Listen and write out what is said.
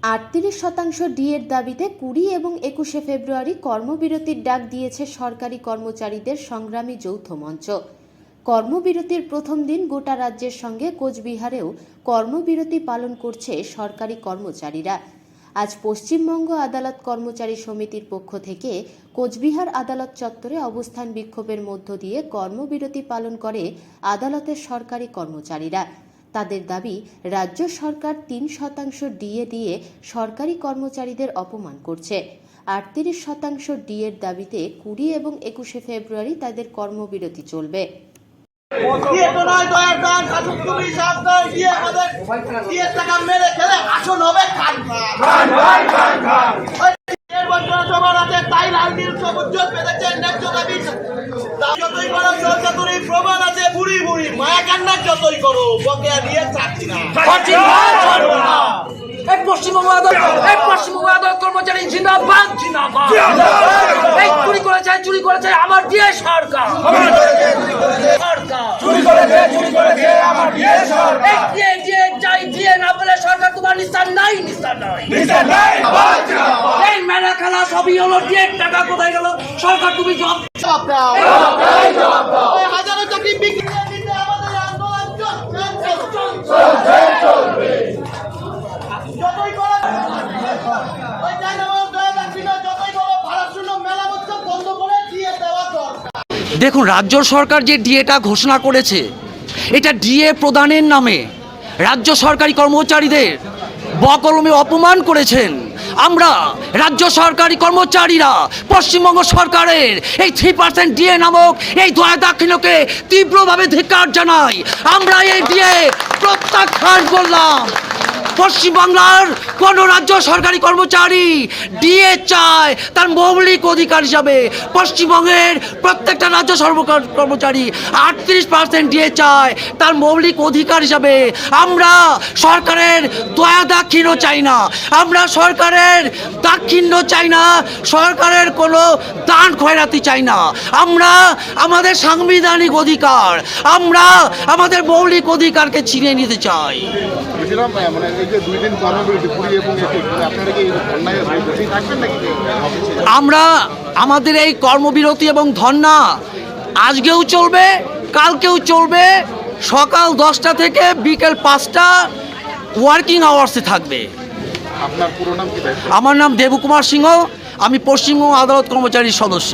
38% ডিএর দাবিতে 20 এবং 21শে ফেব্রুয়ারি কর্মবিরতির ডাক দিয়েছে সরকারি কর্মচারীদের সংগ্রামী যৌথ মঞ্চ। কর্মবিরতির প্রথম দিন গোটা রাজ্যের সঙ্গে কোচবিহারেও কর্মবিরতি পালন করছে সরকারি কর্মচারীরা। আজ পশ্চিমবঙ্গ আদালত কর্মচারী সমিতির পক্ষ থেকে কোচবিহার আদালত চত্বরে অবস্থান বিক্ষোভের মধ্য দিয়ে কর্মবিরতি পালন করে আদালতের সরকারি কর্মচারীরা। তাদের দাবি, রাজ্য সরকার 3% ডিএ দিয়ে সরকারি কর্মচারীদের অপমান করছে। 38% ডিএর দাবিতে 20 এবং 21শে ফেব্রুয়ারি তাদের কর্মবিরতি চলবে। যতই করো বকেয়া দিয়ে চাচ্ছি না। পশ্চিমবঙ্গ আদালত কর্মচারী জিন্দাবাদ জিন্দাবাদ। এই চুরি করেছে আমার দিয়ে সরকার। দিয়ে না পেলে সরকার তোমার নিস্তার নাই। এই মেলা খেলা সবই হলো দিয়ে টাকা কোথায় গেল সরকার, তুমি জবাব হাজারো চাকরি বিক্রি দেখুন, রাজ্য সরকার যে ডিএটা ঘোষণা করেছে, এটা ডিএ প্রদানের নামে রাজ্য সরকারি কর্মচারীদের বকলমে অপমান করেছেন। আমরা রাজ্য সরকারি কর্মচারীরা পশ্চিমবঙ্গ সরকারের এই 3% ডিএ নামক এই দয়া দাক্ষিণ্যকে তীব্রভাবে ধিক্কার জানাই। আমরা এই ডিএ প্রত্যাখ্যান করলাম। পশ্চিমবাংলার কোন রাজ্য সরকারি কর্মচারী ডিএ চায় তার মৌলিক অধিকার হিসাবে পশ্চিমবঙ্গের প্রত্যেকটা রাজ্য সরকারি কর্মচারী 38% ডিএ চায় তার মৌলিক অধিকার হিসাবে। আমরা সরকারের দয়া দাক্ষিণ্য চাই না, আমরা সরকারের দাক্ষিণ্য চাই না, সরকারের কোনো দান খয়রাতি চাই না। আমরা আমাদের সাংবিধানিক অধিকার, আমরা আমাদের মৌলিক অধিকারকে ছিনিয়ে নিতে চাই। আমরা আমাদের এই কর্মবিরতি এবং ধর্না আজকেও চলবে, কালকেও চলবে। সকাল 10টা থেকে বিকেল 5টা ওয়ার্কিং আওয়ার্সে থাকবে। আপনার পুরো নাম কি? আমার নাম দেবকুমার সিংহ, আমি পশ্চিমবঙ্গ আদালত কর্মচারীর সদস্য।